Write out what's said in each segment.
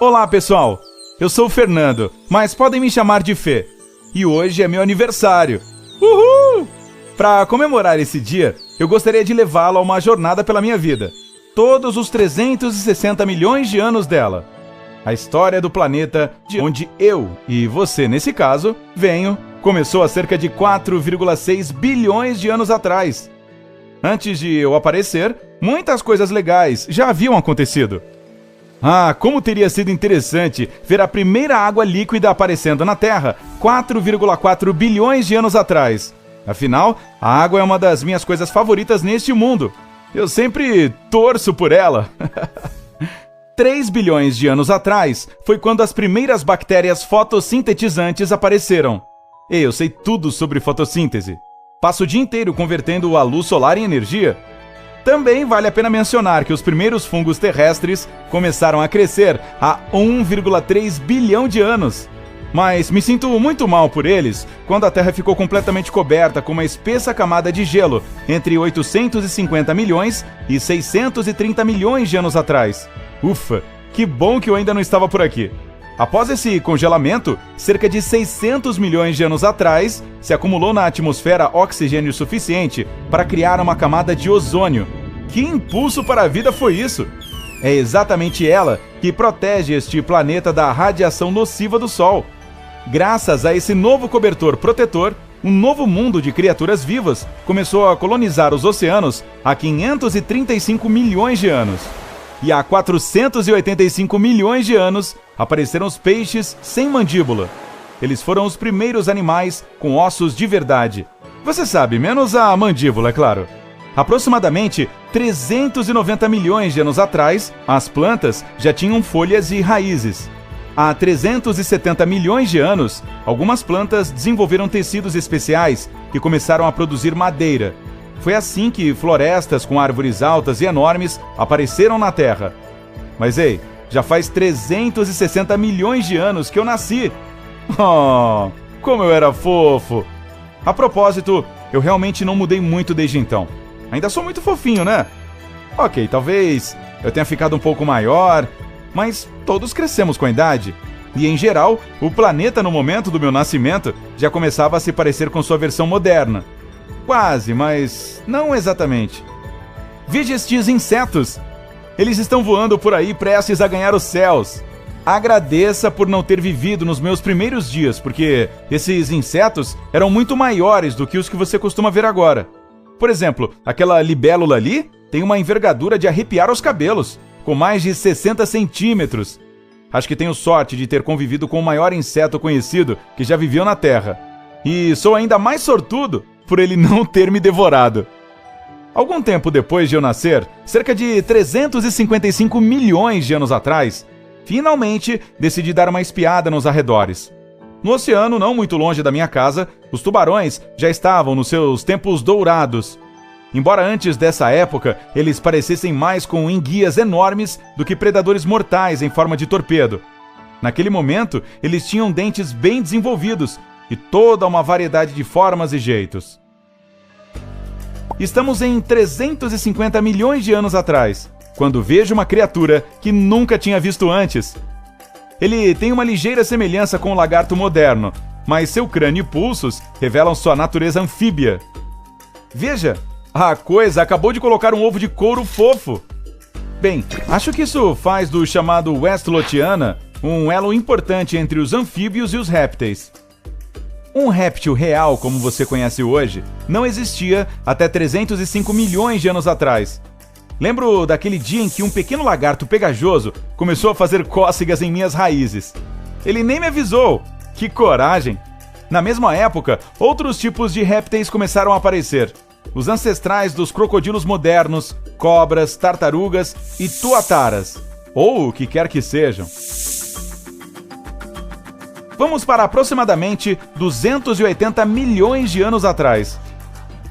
Olá, pessoal! Eu sou o Fernando, mas podem me chamar de Fê. E hoje é meu aniversário. Uhul! Para comemorar esse dia, eu gostaria de levá-lo a uma jornada pela minha vida. Todos os 360 milhões de anos dela. A história do planeta de onde eu, e você nesse caso, venho, começou há cerca de 4,6 bilhões de anos atrás. Antes de eu aparecer, muitas coisas legais já haviam acontecido. Ah, como teria sido interessante ver a primeira água líquida aparecendo na Terra 4,4 bilhões de anos atrás. Afinal, a água é uma das minhas coisas favoritas neste mundo. Eu sempre torço por ela. 3 bilhões de anos atrás foi quando as primeiras bactérias fotossintetizantes apareceram. E eu sei tudo sobre fotossíntese. Passo o dia inteiro convertendo a luz solar em energia. Também vale a pena mencionar que os primeiros fungos terrestres começaram a crescer há 1,3 bilhão de anos. Mas me sinto muito mal por eles quando a Terra ficou completamente coberta com uma espessa camada de gelo entre 850 milhões e 630 milhões de anos atrás. Ufa, que bom que eu ainda não estava por aqui. Após esse congelamento, cerca de 600 milhões de anos atrás, se acumulou na atmosfera oxigênio suficiente para criar uma camada de ozônio. Que impulso para a vida foi isso? É exatamente ela que protege este planeta da radiação nociva do Sol. Graças a esse novo cobertor protetor, um novo mundo de criaturas vivas começou a colonizar os oceanos há 535 milhões de anos. E há 485 milhões de anos apareceram os peixes sem mandíbula. Eles foram os primeiros animais com ossos de verdade. Você sabe, menos a mandíbula, é claro. Aproximadamente 390 milhões de anos atrás, as plantas já tinham folhas e raízes. Há 370 milhões de anos, algumas plantas desenvolveram tecidos especiais e começaram a produzir madeira. Foi assim que florestas com árvores altas e enormes apareceram na Terra. Mas ei, já faz 360 milhões de anos que eu nasci. Oh, como eu era fofo! A propósito, eu realmente não mudei muito desde então. Ainda sou muito fofinho, né? Ok, talvez eu tenha ficado um pouco maior, mas todos crescemos com a idade. E em geral, o planeta no momento do meu nascimento já começava a se parecer com sua versão moderna. Quase, mas não exatamente. Veja estes insetos. Eles estão voando por aí prestes a ganhar os céus. Agradeça por não ter vivido nos meus primeiros dias, porque esses insetos eram muito maiores do que os que você costuma ver agora. Por exemplo, aquela libélula ali tem uma envergadura de arrepiar os cabelos, com mais de 60 centímetros. Acho que tenho sorte de ter convivido com o maior inseto conhecido que já viveu na Terra. E sou ainda mais sortudo por ele não ter me devorado. Algum tempo depois de eu nascer, cerca de 355 milhões de anos atrás, finalmente decidi dar uma espiada nos arredores. No oceano, não muito longe da minha casa, os tubarões já estavam nos seus tempos dourados. Embora antes dessa época eles parecessem mais com enguias enormes do que predadores mortais em forma de torpedo. Naquele momento, eles tinham dentes bem desenvolvidos e toda uma variedade de formas e jeitos. Estamos em 350 milhões de anos atrás, quando vejo uma criatura que nunca tinha visto antes. Ele tem uma ligeira semelhança com o lagarto moderno, mas seu crânio e pulsos revelam sua natureza anfíbia. Veja, a coisa acabou de colocar um ovo de couro fofo. Bem, acho que isso faz do chamado Westlotiana um elo importante entre os anfíbios e os répteis. Um réptil real como você conhece hoje não existia até 305 milhões de anos atrás. Lembro daquele dia em que um pequeno lagarto pegajoso começou a fazer cócegas em minhas raízes. Ele nem me avisou. Que coragem! Na mesma época, outros tipos de répteis começaram a aparecer. Os ancestrais dos crocodilos modernos, cobras, tartarugas e tuataras. Ou o que quer que sejam. Vamos para aproximadamente 280 milhões de anos atrás.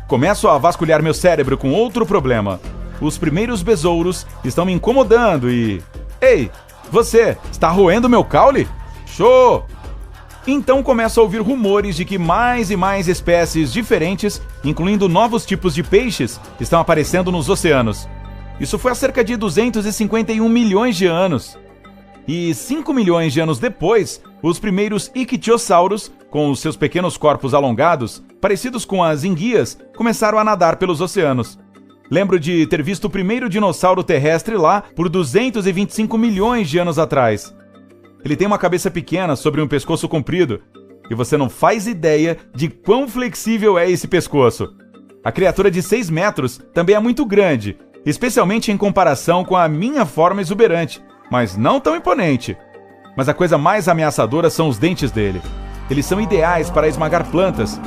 Começo a vasculhar meu cérebro com outro problema. Os primeiros besouros estão me incomodando e... Ei, você está roendo meu caule? Show! Então começo a ouvir rumores de que mais e mais espécies diferentes, incluindo novos tipos de peixes, estão aparecendo nos oceanos. Isso foi há cerca de 251 milhões de anos. E 5 milhões de anos depois, os primeiros ictiossauros, com os seus pequenos corpos alongados, parecidos com as enguias, começaram a nadar pelos oceanos. Lembro de ter visto o primeiro dinossauro terrestre lá por 225 milhões de anos atrás. Ele tem uma cabeça pequena sobre um pescoço comprido, e você não faz ideia de quão flexível é esse pescoço. A criatura de 6 metros também é muito grande, especialmente em comparação com a minha forma exuberante, mas não tão imponente. Mas a coisa mais ameaçadora são os dentes dele. Eles são ideais para esmagar plantas.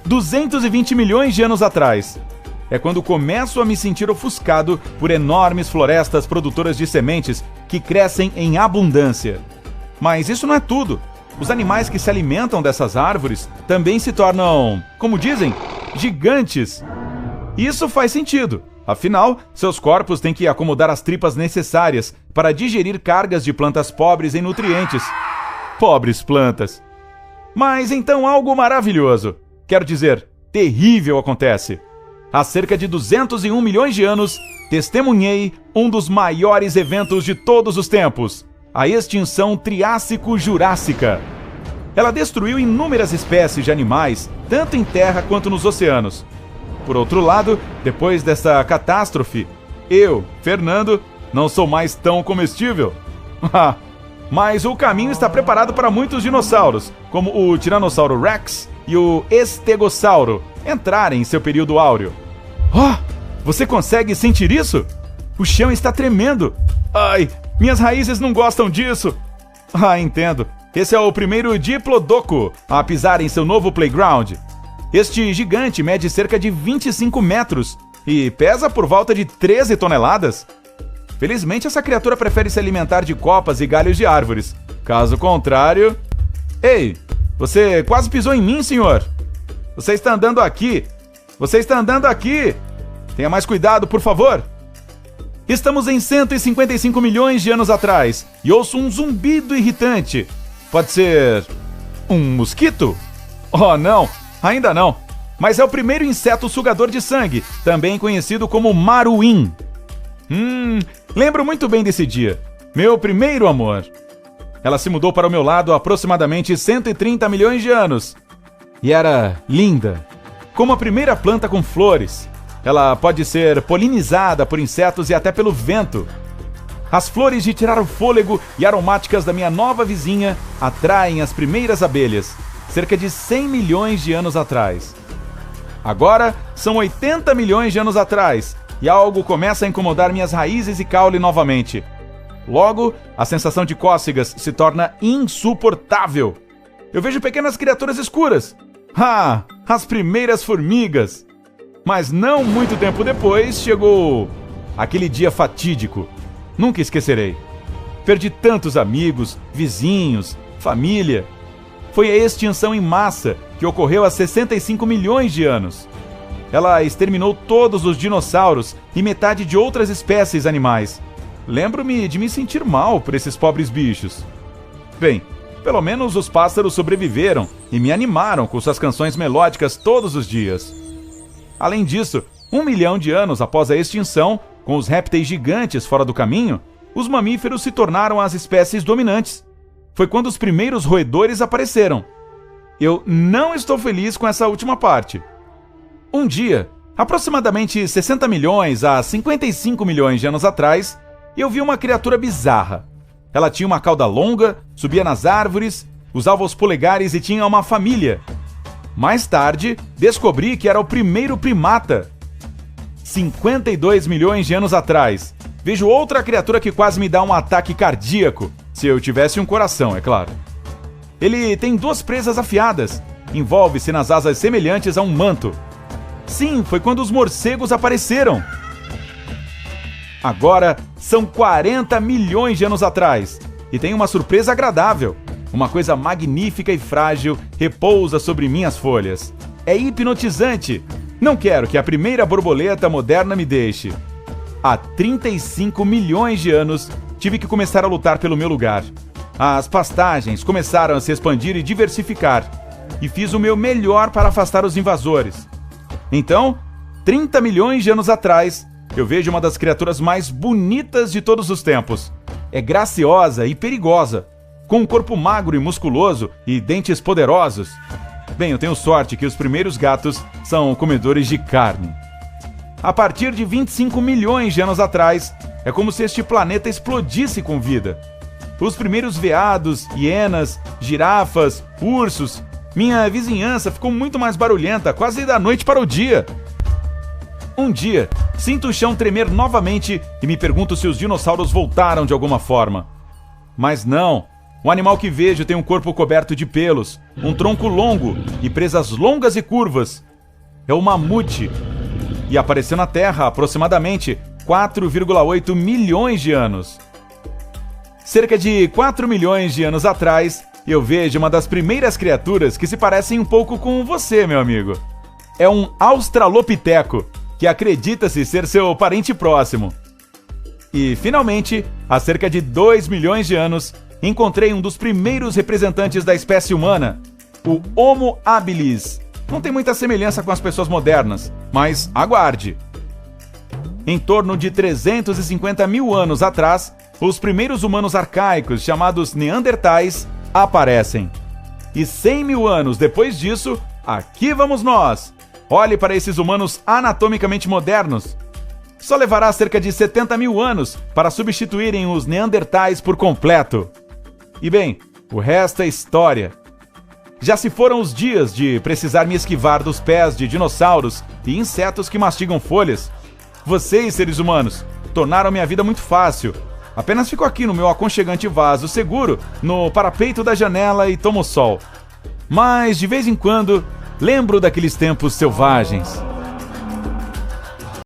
220 milhões de anos atrás. É quando começo a me sentir ofuscado por enormes florestas produtoras de sementes que crescem em abundância. Mas isso não é tudo. Os animais que se alimentam dessas árvores também se tornam, como dizem, gigantes. Isso faz sentido. Afinal, seus corpos têm que acomodar as tripas necessárias para digerir cargas de plantas pobres em nutrientes. Pobres plantas. Mas então algo maravilhoso, quero dizer, terrível acontece. Há cerca de 201 milhões de anos, testemunhei um dos maiores eventos de todos os tempos, a extinção Triássico-Jurássica. Ela destruiu inúmeras espécies de animais, tanto em terra quanto nos oceanos. Por outro lado, depois dessa catástrofe, eu, Fernando, não sou mais tão comestível. Mas o caminho está preparado para muitos dinossauros, como o Tiranossauro Rex e o Estegossauro, entrarem em seu período áureo. Você consegue sentir isso? O chão está tremendo. Ai, minhas raízes não gostam disso. Entendo. Esse é o primeiro Diplodocus a pisar em seu novo playground. Este gigante mede cerca de 25 metros e pesa por volta de 13 toneladas. Felizmente, essa criatura prefere se alimentar de copas e galhos de árvores. Caso contrário... Ei, você quase pisou em mim, senhor. Você está andando aqui. Você está andando aqui. Tenha mais cuidado, por favor. Estamos em 155 milhões de anos atrás e ouço um zumbido irritante. Pode ser... um mosquito? Oh, não. Ainda não. Mas é o primeiro inseto sugador de sangue, também conhecido como maruim. Lembro muito bem desse dia. Meu primeiro amor. Ela se mudou para o meu lado há aproximadamente 130 milhões de anos. E era linda. Como a primeira planta com flores. Ela pode ser polinizada por insetos e até pelo vento. As flores de tirar o fôlego e aromáticas da minha nova vizinha atraem as primeiras abelhas, cerca de 100 milhões de anos atrás. Agora são 80 milhões de anos atrás e algo começa a incomodar minhas raízes e caule novamente. Logo, a sensação de cócegas se torna insuportável. Eu vejo pequenas criaturas escuras. As primeiras formigas. Mas não muito tempo depois chegou aquele dia fatídico. Nunca esquecerei. Perdi tantos amigos, vizinhos, família. Foi a extinção em massa que ocorreu há 65 milhões de anos. Ela exterminou todos os dinossauros e metade de outras espécies animais. Lembro-me de me sentir mal por esses pobres bichos. Bem, pelo menos os pássaros sobreviveram e me animaram com suas canções melódicas todos os dias. Além disso, 1 milhão de anos após a extinção, com os répteis gigantes fora do caminho, os mamíferos se tornaram as espécies dominantes. Foi quando os primeiros roedores apareceram. Eu não estou feliz com essa última parte. Um dia, aproximadamente 60 milhões a 55 milhões de anos atrás, eu vi uma criatura bizarra. Ela tinha uma cauda longa, subia nas árvores, usava os polegares e tinha uma família. Mais tarde, descobri que era o primeiro primata. 52 milhões de anos atrás, vejo outra criatura que quase me dá um ataque cardíaco, se eu tivesse um coração, é claro. Ele tem 2 presas afiadas, envolve-se nas asas semelhantes a um manto. Sim, foi quando os morcegos apareceram. Agora são 40 milhões de anos atrás, e tem uma surpresa agradável. Uma coisa magnífica e frágil repousa sobre minhas folhas. É hipnotizante. Não quero que a primeira borboleta moderna me deixe. Há 35 milhões de anos, tive que começar a lutar pelo meu lugar. As pastagens começaram a se expandir e diversificar, e fiz o meu melhor para afastar os invasores. Então, 30 milhões de anos atrás, eu vejo uma das criaturas mais bonitas de todos os tempos. É graciosa e perigosa, com um corpo magro e musculoso e dentes poderosos. Bem, eu tenho sorte que os primeiros gatos são comedores de carne. A partir de 25 milhões de anos atrás, é como se este planeta explodisse com vida. Os primeiros veados, hienas, girafas, ursos. Minha vizinhança ficou muito mais barulhenta, quase da noite para o dia. Um dia, sinto o chão tremer novamente e me pergunto se os dinossauros voltaram de alguma forma. Mas não. O animal que vejo tem um corpo coberto de pelos, um tronco longo e presas longas e curvas. É o mamute. E apareceu na Terra há aproximadamente 4,8 milhões de anos. Cerca de 4 milhões de anos atrás, eu vejo uma das primeiras criaturas que se parecem um pouco com você, meu amigo. É um australopiteco, que acredita-se ser seu parente próximo. E, finalmente, há cerca de 2 milhões de anos, encontrei um dos primeiros representantes da espécie humana, o Homo habilis. Não tem muita semelhança com as pessoas modernas, mas aguarde. Em torno de 350 mil anos atrás, os primeiros humanos arcaicos, chamados Neandertais, aparecem. E 100 mil anos depois disso, aqui vamos nós! Olhe para esses humanos anatomicamente modernos. Só levará cerca de 70 mil anos para substituírem os Neandertais por completo. E bem, o resto é história. Já se foram os dias de precisar me esquivar dos pés de dinossauros e insetos que mastigam folhas. Vocês, seres humanos, tornaram minha vida muito fácil. Apenas fico aqui no meu aconchegante vaso seguro, no parapeito da janela e tomo sol. Mas, de vez em quando, lembro daqueles tempos selvagens.